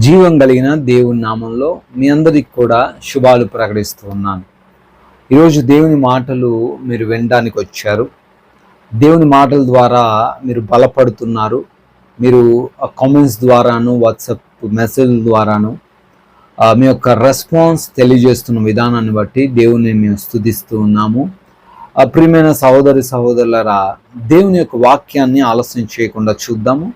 జీవం కలిగిన దేవుని నామంలో మీ అందరికి కూడా శుభాలు ప్రకటిస్తూ ఉన్నాను. ఈరోజు దేవుని మాటలు మీరు వినడానికి వచ్చారు. దేవుని మాటల ద్వారా మీరు బలపడుతున్నారు. మీరు కామెంట్స్ ద్వారాను, వాట్సాప్ మెసేజ్ ద్వారాను మీ యొక్క రెస్పాన్స్ తెలియజేస్తున్న విధానాన్ని బట్టి దేవుని మేము స్తుతిస్తూ ఉన్నాము. ప్రియమైన సహోదరి సహోదరులరా, దేవుని యొక్క వాక్యాన్ని ఆలస్యం చేయకుండా చూద్దాము.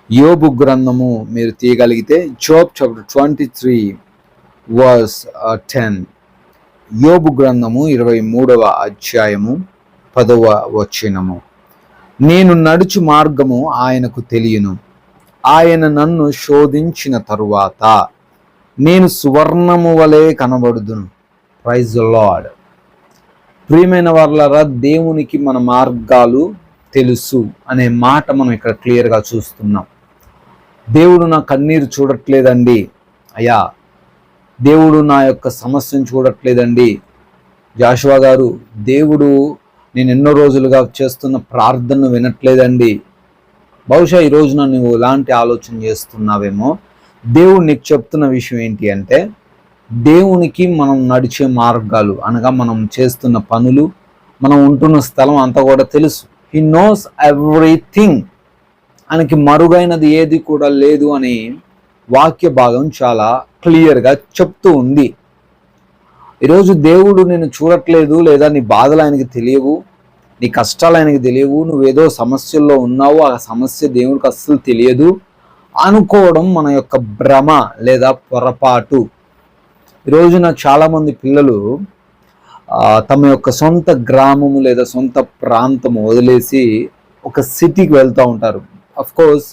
యోబు గ్రంథము మీరు తీయగలిగితే జాబ్ చాప్టర్ 23 వర్స్ 10. యోబు గ్రంథము 23వ అధ్యాయము 10వ వచనము. నేను నడుచు మార్గము ఆయనకు తెలియను, ఆయన నన్ను శోధించిన తరువాత నేను సువర్ణము వలె కనబడుదును. Praise the lord. ప్రియమైన వారలారా, దేవునికి మన మార్గాలు తెలుసు అనే మాట మనం ఇక్కడ క్లియర్గా చూస్తున్నాం. దేవుడు నా కన్నీరు చూడట్లేదండి అయ్యా, దేవుడు నా యొక్క సమస్యను చూడట్లేదండి జాషువా గారు, దేవుడు నేను ఎన్నో రోజులుగా చేస్తున్న ప్రార్థనను వినట్లేదండి. బహుశా ఈ రోజున నువ్వు ఇలాంటి ఆలోచన చేస్తున్నావేమో. దేవుడు నీకు చెప్తున్న విషయం ఏంటి అంటే, దేవునికి మనం నడిచే మార్గాలు అనగా మనం చేస్తున్న పనులు, మనం ఉంటున్న స్థలం అంతా కూడా తెలుసు. He knows everything. ఆయనకి మరుగైనది ఏది కూడా లేదు అని వాక్య భాగం చాలా క్లియర్గా చెప్తూ ఉంది. ఈరోజు దేవుడు నేను చూడట్లేదు, లేదా నీ బాధలు ఆయనకి తెలియవు, నీ కష్టాలు ఆయనకి తెలియవు, నువ్వేదో సమస్యల్లో ఉన్నావు, ఆ సమస్య దేవుడికి అస్సలు తెలియదు అనుకోవడం మన యొక్క భ్రమ లేదా పొరపాటు. ఈరోజున చాలామంది పిల్లలు తమ యొక్క సొంత గ్రామము లేదా సొంత ప్రాంతము వదిలేసి ఒక సిటీకి వెళ్తూ ఉంటారు. కోర్స్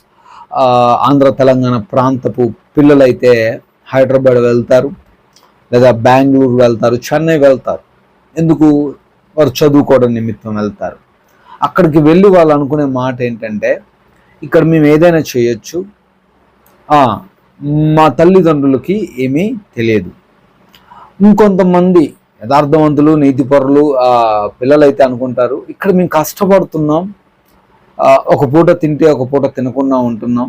ఆంధ్ర తెలంగాణ ప్రాంతపు పిల్లలైతే హైదరాబాద్ వెళ్తారు, లేదా బెంగళూరు వెళ్తారు, చెన్నై వెళ్తారు. ఎందుకు? వారు చదువుకోవడం నిమిత్తం వెళ్తారు. అక్కడికి వెళ్ళి వాళ్ళు అనుకునే మాట ఏంటంటే, ఇక్కడ మేము ఏదైనా చేయొచ్చు, మా తల్లిదండ్రులకి ఏమీ తెలియదు. ఇంకొంతమంది యథార్థవంతులు నీతిపరులు పిల్లలైతే అనుకుంటారు, ఇక్కడ మేము కష్టపడుతున్నాం, ఒక పూట తింటే ఒక పూట తినకుండా ఉంటున్నాం,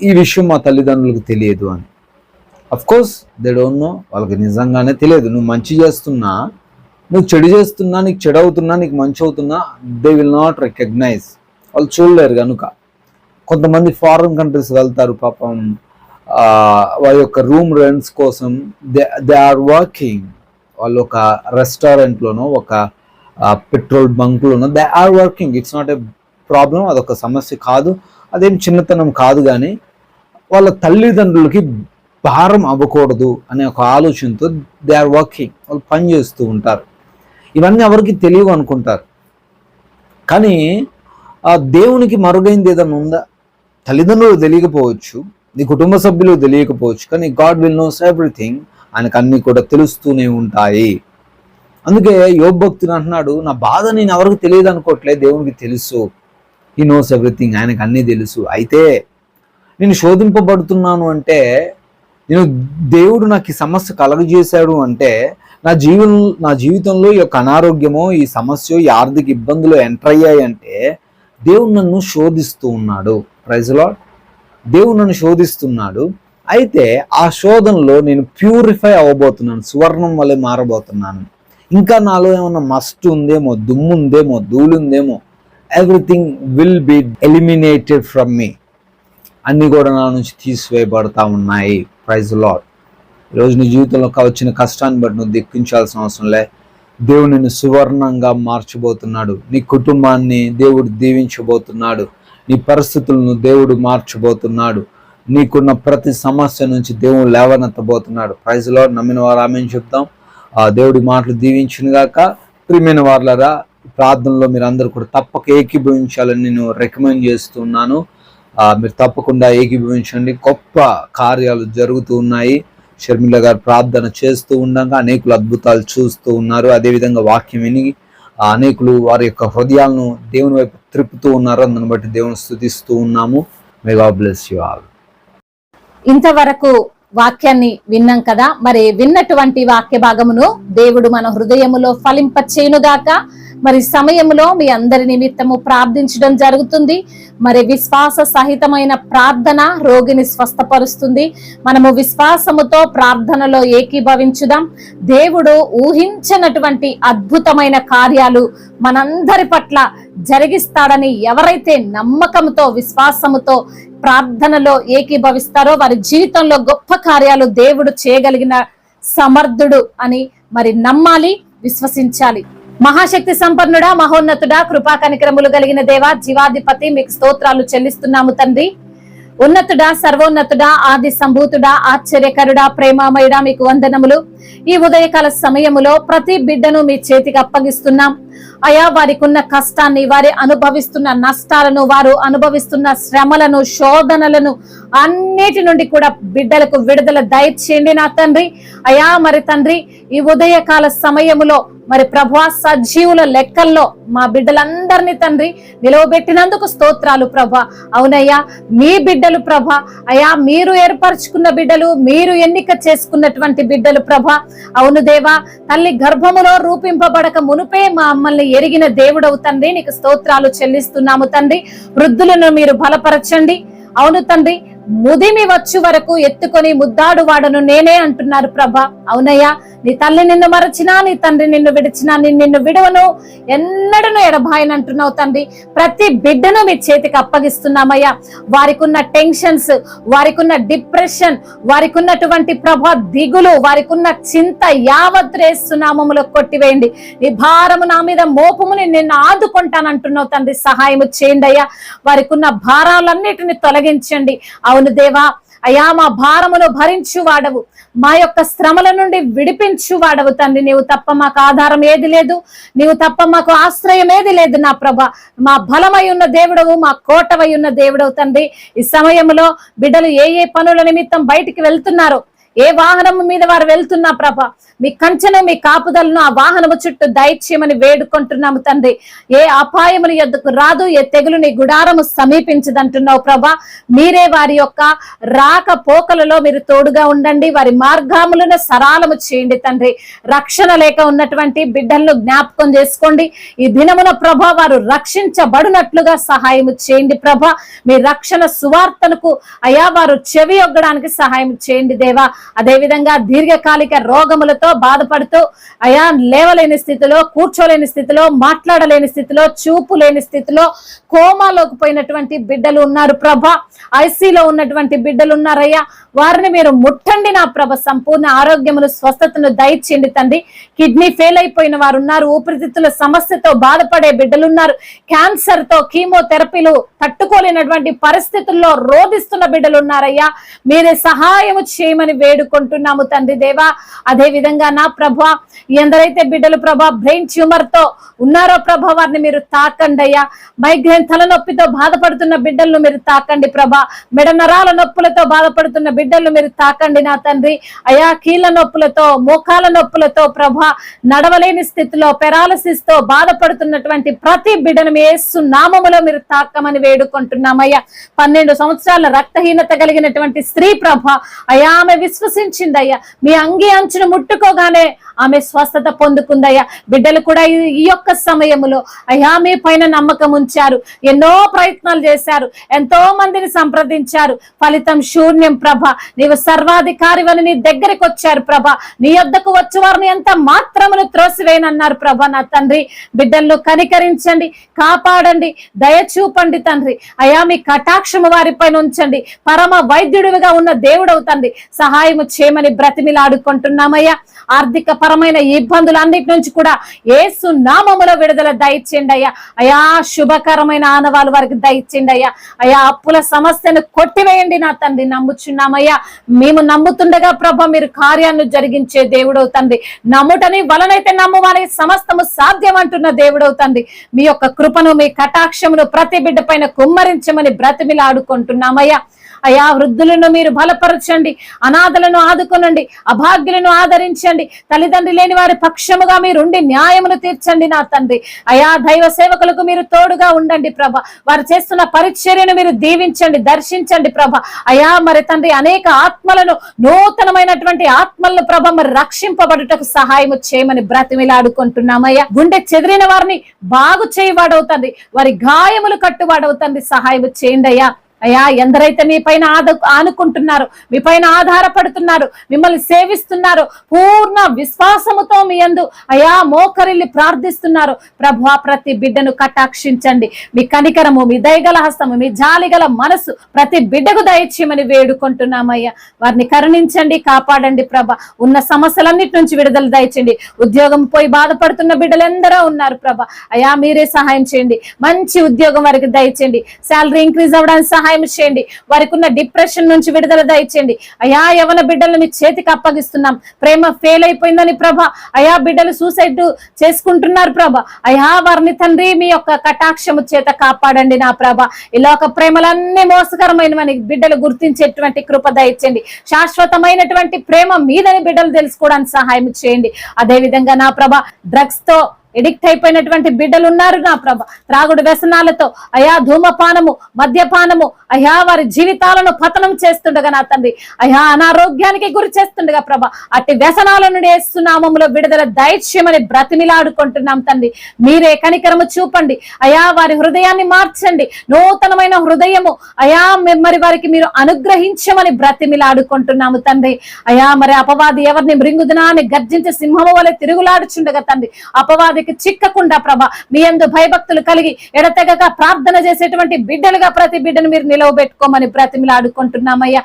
ఈ విషయం మా తల్లిదండ్రులకు తెలియదు అని. Course they don't know. వాళ్ళకి నిజంగానే తెలియదు. నువ్వు మంచి చేస్తున్నా, నువ్వు చెడు చేస్తున్నా, నీకు చెడు అవుతున్నా, నీకు మంచి అవుతున్నా, దే విల్ నాట్ రికగ్నైజ్. వాళ్ళు చూడలేరు కనుక. కొంతమంది ఫారిన్ కంట్రీస్ వెళ్తారు, పాపం వాళ్ళ యొక్క రూమ్ రెంట్స్ కోసం దే ఆర్ వర్కింగ్. వాళ్ళు ఒక రెస్టారెంట్లోనో ఒక పెట్రోల్ బంక్లోనో they are working. It's not a problem, అదొక సమస్య కాదు, అదేం చిన్నతనం కాదు. కానీ వాళ్ళ తల్లిదండ్రులకి భారం అవ్వకూడదు అనే ఒక ఆలోచనతో దే ఆర్ వర్కింగ్. వాళ్ళు పని చేస్తూ ఉంటారు. ఇవన్నీ ఎవరికి తెలియవు అనుకుంటారు. కానీ దేవునికి మరుగైంది ఏదైనా ఉందా? తల్లిదండ్రులు తెలియకపోవచ్చు, నీ కుటుంబ సభ్యులు తెలియకపోవచ్చు, కానీ గాడ్ విల్ నోస్ ఎవ్రీథింగ్. ఆయనకు అన్నీ కూడా తెలుస్తూనే ఉంటాయి. అందుకే యోబు భక్తుడు అంటున్నాడు, నా బాధ నేను ఎవరికి తెలియదు అనుకోవట్లే, దేవునికి తెలుసు. He knows everything. ఆయనకు అన్నీ తెలుసు. అయితే నేను శోధింపబడుతున్నాను అంటే, నేను దేవుడు నాకు ఈ సమస్య కలుగజేశాడు అంటే, నా జీవితంలో ఈ యొక్క అనారోగ్యమో, ఈ సమస్య, ఈ ఆర్థిక ఇబ్బందులు ఎంటర్ అయ్యాయి అంటే దేవుడు నన్ను శోధిస్తూ ఉన్నాడు. Praise the lord. దేవుడు నన్ను శోధిస్తున్నాడు. అయితే ఆ శోధనలో నేను ప్యూరిఫై అవ్వబోతున్నాను, సువర్ణం వల్లే మారబోతున్నాను. ఇంకా నాలో ఏమన్నా మస్ట్ ఉందేమో, దుమ్ము ఉందేమో, ధూళి ఉందేమో, everything will be eliminated from me. అన్నీ కూడా నా నుంచి తీసివేయబడతా ఉన్నాయి. Praise the lord. ఈరోజు నీ జీవితంలో వచ్చిన కష్టాన్ని బట్టి నువ్వు దిక్కించాల్సిన అవసరం లే. దేవుడు నిన్ను సువర్ణంగా మార్చబోతున్నాడు. నీ కుటుంబాన్ని దేవుడు దీవించబోతున్నాడు. నీ పరిస్థితులను దేవుడు మార్చబోతున్నాడు. నీకున్న ప్రతి సమస్య నుంచి దేవుడు లేవనెత్తబోతున్నాడు. Praise the lord. నమ్మిన వారు ఆమేన్ చెప్తాం. దేవుడి మాటలు దీవించునుగాక. ప్రియమైన వారలారా, ప్రార్థనలో మీరు అందరూ కూడా తప్పక ఏకీభవించాలని నేను రికమెండ్ చేస్తున్నాను. మీరు తప్పకుండా ఏకీభవించండి. గొప్ప కార్యాలు జరుగుతూ ఉన్నాయి. షర్మిల గారు ప్రార్థన చేస్తూ ఉండగా అనేకులు అద్భుతాలు చూస్తూ ఉన్నారు. అదేవిధంగా వాక్యం విని అనేకులు వారి యొక్క హృదయాలను దేవుని వైపు త్రిప్పుతూ ఉన్నారు. అందుని బట్టి దేవుని స్తుతిస్తూ ఉన్నాము. మే గాడ్ బ్లెస్ యు ఆల్. ఇంతవరకు వాక్యాన్ని విన్నాం కదా. మరి విన్నటువంటి వాక్య భాగమును దేవుడు మన హృదయములో ఫలింపచేయునుగాక. మరి సమయంలో మీ అందరి నిమిత్తము ప్రార్థించడం జరుగుతుంది. మరి విశ్వాస సహితమైన ప్రార్థన రోగిని స్వస్థపరుస్తుంది. మనము విశ్వాసముతో ప్రార్థనలో ఏకీభవించుదాం. దేవుడు ఊహించినటువంటి అద్భుతమైన కార్యాలు మనందరి పట్ల జరిగిస్తాడని ఎవరైతే నమ్మకంతో విశ్వాసముతో ప్రార్థనలో ఏకీభవిస్తారో వారి జీవితంలో గొప్ప కార్యాలు దేవుడు చేయగలిగిన సమర్థుడు అని మరి నమ్మాలి, విశ్వసించాలి. మహాశక్తి సంపన్నుడా, మహోన్నతుడా, కృపా కనికరములు కలిగిన దేవా, జీవాధిపతి, మీకు స్తోత్రాలు చెల్లిస్తున్నాము తండ్రి. ఉన్నతుడా, సర్వోన్నతుడా, ఆది సంభూతుడా, ఆశ్చర్యకరుడా, ప్రేమామయుడా, మీకు వందనములు. ఈ ఉదయకాల సమయములో ప్రతి బిడ్డను మీ చేతికి అప్పగిస్తున్నాం అయా. వారికి ఉన్న కష్టాన్ని, వారి అనుభవిస్తున్న నష్టాలను, వారు అనుభవిస్తున్న శ్రమలను, శోధనలను అన్నిటి నుండి కూడా బిడ్డలకు విడుదల దయచేయండి నా తండ్రి. అయా మరి తండ్రి, ఈ ఉదయకాల సమయములో మరి ప్రభువా సజీవుల లెక్కల్లో మా బిడ్డలందరినీ తండ్రి నిలవబెట్టినందుకు స్తోత్రాలు ప్రభా. అవునయ్యా, మీ బిడ్డలు ప్రభా. అయా, మీరు ఏర్పరచుకున్న బిడ్డలు, మీరు ఎన్నిక చేసుకున్నటువంటి బిడ్డలు ప్రభా. అవును దేవా, తల్లి గర్భములో రూపింపబడక మునుపే మా మమ్మల్ని ఎరిగిన దేవుడవు తండ్రి, నీకు స్తోత్రాలు చెల్లిస్తున్నాము తండ్రి. వృద్ధులను మీరు బలపరచండి. అవును తండ్రి, ముదిమి వచ్చు వరకు ఎత్తుకొని ముద్దాడు వాడను నేనే అంటున్నారు ప్రభా. అవునయ్యా, నీ తల్లి నిన్ను మరచినా, నీ తండ్రి నిన్ను విడిచినా, నిన్ను విడవను, ఎన్నడను ఎడబాయని అంటున్నావు తండ్రి. ప్రతి బిడ్డను మీ చేతికి అప్పగిస్తున్నామయ్యా. వారికి ఉన్న టెన్షన్స్, వారికి ఉన్న డిప్రెషన్, వారికి ఉన్నటువంటి ప్రభా దిగులు, వారికి ఉన్న చింత యావత్తు నామములో కొట్టివేయండి. నీ భారము నా మీద మోపముని నిన్ను ఆదుకుంటానంటున్నావు తండ్రి. సహాయము చేయండి అయ్యా. వారికి ఉన్న భారాలన్నిటిని తొలగించండి. అవును దేవా, అయా మా భారమును భరించు వాడవు, మా యొక్క శ్రమల నుండి విడిపించు వాడవు తండ్రి. నీవు తప్ప మాకు ఆధారం ఏది లేదు, నీవు తప్ప మాకు ఆశ్రయం ఏది లేదు నా ప్రభ. మా బలమై ఉన్న దేవుడవు, మా కోటవై ఉన్న దేవుడవు తండ్రి. ఈ సమయంలో బిడ్డలు ఏ ఏ పనుల నిమిత్తం బయటికి వెళ్తున్నారో, ఏ వాహనం మీద వారు వెళ్తున్నా ప్రభ, మీ కంచెను, మీ కాపుదలను ఆ వాహనము చుట్టూ దయచేయమని వేడుకుంటున్నాము తండ్రి. ఏ అపాయములు ఎద్దుకు రాదు, ఏ తెగులు నీ గుడారము సమీపించదంటున్నావు ప్రభ. మీరే వారి యొక్క రాకపోకలలో మీరు తోడుగా ఉండండి. వారి మార్గములను సరళము చేయండి తండ్రి. రక్షణ లేక ఉన్నటువంటి బిడ్డలను జ్ఞాపకం చేసుకోండి. ఈ దినమున ప్రభ వారు రక్షించబడినట్లుగా సహాయము చేయండి ప్రభ. మీ రక్షణ సువార్తనకు అయా వారు చెవి ఒగ్గడానికి సహాయం చేయండి దేవా. అదే విధంగా దీర్ఘకాలిక రోగములతో బాధపడుతూ అయా లేవలేని స్థితిలో, కూర్చోలేని స్థితిలో, మాట్లాడలేని స్థితిలో, చూపు లేని స్థితిలో, కోమాలోకి పోయినటువంటి బిడ్డలు ఉన్నారు ప్రభ. ఐసీలో ఉన్నటువంటి బిడ్డలు ఉన్నారయ్యా. వారిని మీరు ముట్టండి నా ప్రభ. సంపూర్ణ ఆరోగ్యమును, స్వస్థతను దయచేయండి తండ్రి. కిడ్నీ ఫెయిల్ అయిపోయిన వారు ఉన్నారు. ఊపిరితిత్తుల సమస్యతో బాధపడే బిడ్డలు ఉన్నారు. క్యాన్సర్ తో కీమోథెరపీలు తట్టుకోలేనటువంటి పరిస్థితుల్లో రోధిస్తున్న బిడ్డలు ఉన్నారయ్యా. మీరే సహాయము చేయమని వేడుకుంటున్నాము తండ్రి దేవా. అదే విధంగా నా ప్రభ, ఎందరైతే బిడ్డలు ప్రభ బ్రెయిన్ ట్యూమర్ తో ఉన్నారో ప్రభ, వారిని మీరు తాకండి అయ్యా. మైగ్రేన్ తలనొప్పితో బాధపడుతున్న బిడ్డలను మీరు తాకండి ప్రభ. మెడ నరాల నొప్పులతో బాధపడుతున్న బిడ్డలను మీరు తాకండి నా తండ్రి. అయా కీళ్ళ నొప్పులతో, మోకాల నొప్పులతో ప్రభ, నడవలేని స్థితిలో పెరాలసిస్ తో బాధపడుతున్నటువంటి ప్రతి బిడ్డను యేసు నామములో మీరు తాకమని వేడుకుంటున్నామయ్యా. 12 సంవత్సరాల రక్తహీనత కలిగినటువంటి స్త్రీ ప్రభ, అయా ఆమె విశ్వసించిందయ్యా. మీ అంగి అంచును ముట్టుకోగానే ఆమె స్వస్థత పొందుకుందయ్యా. బిడ్డలు కూడా ఈ యొక్క సమయములో అయ్యా మీ పైన నమ్మకం ఉంచారు. ఎన్నో ప్రయత్నాలు చేశారు, ఎంతో మందిని సంప్రదించారు, ఫలితం శూన్యం ప్రభ. నీవు సర్వాధికారివని నీ దగ్గరికి వచ్చారు ప్రభ. నీ యొద్దకు వచ్చే వారిని ఎంత మాత్రమును త్రోసివేయనన్నారు ప్రభ. నా తండ్రి, బిడ్డలను కనికరించండి, కాపాడండి, దయచూపండి తండ్రి. అయా మీ కటాక్షము వారిపైన ఉంచండి. పరమ వైద్యుడిగా ఉన్న దేవుడవు తండ్రి, సహాయము చేయమని బ్రతిమిలాడుకుంటున్నామయ్యా. ఆర్థిక పరమైన ఇబ్బందులన్నిటి నుంచి కూడా యేసు నామములో విడుదల దయచేయండి అయ్యా. అయా శుభకరమైన ఆనవాలు వారికి దయచేయండి అయ్యా. అయా అప్పుల సమస్యను కొట్టివేయండి నా తండ్రి. నమ్ముచున్నామయ్యా. మేము నమ్ముతుండగా ప్రభ మీరు కార్యాన్ని జరిగించే దేవుడవు తండ్రి. నమ్ముటని వలనైతే నమ్మువానికి సమస్తము సాధ్యం అంటున్న దేవుడవు తండ్రి. మీ యొక్క కృపను, మీ కటాక్షమును ప్రతి బిడ్డ పైన కుమ్మరించమని బ్రతిమిలాడుకుంటున్నామయ్యా. అయా వృద్ధులను మీరు బలపరచండి, అనాథలను ఆదుకొనండి, అభాగ్యులను ఆదరించండి, తల్లిదండ్రులు తల్లిదండ్రి లేని వారి పక్షముగా మీరుండి న్యాయమును తీర్చండి నా తండ్రి. అయా దైవ సేవకులకు మీరు తోడుగా ఉండండి ప్రభ. వారు చేస్తున్న పరిచర్యను మీరు దీవించండి, దర్శించండి ప్రభ. అయా మరి తండ్రి అనేక ఆత్మలను, నూతనమైనటువంటి ఆత్మలను ప్రభ మరి రక్షింపబడుటకు సహాయము చేయమని బ్రతిమిలాడుకుంటున్నామయ్యా. గుండె చెదిరిన వారిని బాగు చేయవాడవుతుంది, వారి గాయములు కట్టువాడవుతుంది, సహాయము చేయండి అయ్యా. అయ్యా ఎందరైతే మీ పైన ఆనుకుంటున్నారు, మీ పైన ఆధారపడుతున్నారు, మిమ్మల్ని సేవిస్తున్నారు, పూర్ణ విశ్వాసముతో మీ యందు అయా మోకరిల్లి ప్రార్థిస్తున్నారు ప్రభువా, ప్రతి బిడ్డను కటాక్షించండి. మీ కనికరము, మీ దయగల హస్తము, మీ జాలిగల మనసు ప్రతి బిడ్డకు దయచేయమని వేడుకుంటున్నామయ్యా. వారిని కరుణించండి, కాపాడండి ప్రభ. ఉన్న సమస్యలన్నిటి నుంచి విడుదల దయచేయండి. ఉద్యోగం పోయి బాధపడుతున్న బిడ్డలు ఎందరో ఉన్నారు ప్రభ. అయా మీరే సహాయం చేయండి. మంచి ఉద్యోగం వారికి దయచేయండి. శాలరీ ఇంక్రీజ్ అవ్వడానికి సహాయం చేయండి. వారికి ఉన్న డిప్రెషన్ నుంచి విడుదల దయచేయండి. అయా యవన బిడ్డలను మీ చేతికి అప్పగిస్తున్నాం. ప్రేమ ఫెయిల్ అయిపోయిందని ప్రభ, అయా బిడ్డలు సూసైడ్ చేసుకుంటున్నారు ప్రభ. అయా వారిని తండ్రి మీ యొక్క కటాక్షము చేత కాపాడండి నా ప్రభ. ఇలా ఒక ప్రేమలన్నీ మోసకరమైనవని బిడ్డలు గుర్తించేటువంటి కృప దయచేయండి. శాశ్వతమైనటువంటి ప్రేమ మీదని బిడ్డలు తెలుసుకోవడానికి సహాయం చేయండి. అదే విధంగా నా ప్రభ డ్రగ్స్ తో ఎడిక్ట్ అయిపోయినటువంటి బిడ్డలు ఉన్నారు నా ప్రభ. త్రాగుడు వ్యసనాలతో అయా ధూమపానము, మద్యపానము అయా వారి జీవితాలను పతనం చేస్తుండగా నా తండ్రి, అయా అనారోగ్యానికి గురి చేస్తుండగా ప్రభ, అట్టి వ్యసనాల నుండి యేసు నామములో విడుదల దయచేయమని బ్రతిమిలాడుకుంటున్నాం తండ్రి. మీరే కనికరము చూపండి అయా, వారి హృదయాన్ని మార్చండి, నూతనమైన హృదయము అయా మరి వారికి మీరు అనుగ్రహించమని బ్రతిమిలాడుకుంటున్నాము తండ్రి. అయా మరి అపవాది ఎవరిని మృంగుదునా అని గర్జించే సింహము వలె తిరుగులాడుచుండగా తండ్రి, అపవాది చిక్కకుండా ప్రభ మీ యందు భయభక్తులు కలిగి ఎడతెగక ప్రార్థన చేసేటువంటి బిడ్డలుగా ప్రతి బిడ్డను మీరు నిలవబెట్టుకోమని బ్రతిమిలాడుకుంటున్నామయ్యా.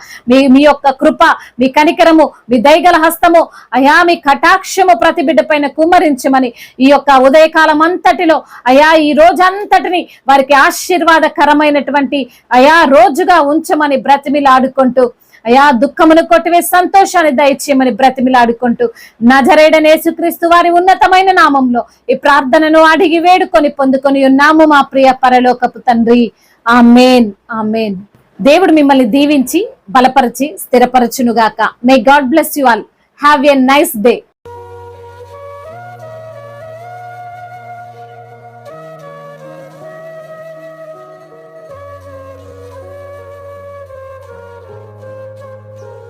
మీ యొక్క కృప, మీ కనికరము, మీ దయగల హస్తము అయా మీ కటాక్షము ప్రతి బిడ్డ పైన కుమ్మరించమని ఈ యొక్క ఉదయకాలం అంతటిలో అయా ఈ రోజంతటిని వారికి ఆశీర్వాదకరమైనటువంటి అయా రోజుగా ఉంచమని బ్రతిమిలాడుకుంటూ అయా దుఃఖమును కొట్టివేసి సంతోషాన్ని దయచేయమని బ్రతిమిలాడుకుంటూ నజరేయుడైన యేసుక్రీస్తు వారి ఉన్నతమైన నామంలో ఈ ప్రార్థనను అడిగి వేడుకొని పొందుకొని ఉన్నాము మా ప్రియ పరలోకపు తండ్రి. ఆమేన్, ఆమేన్. దేవుడు మిమ్మల్ని దీవించి బలపరిచి స్థిరపరచునుగాక. May God bless you all. Have a nice day.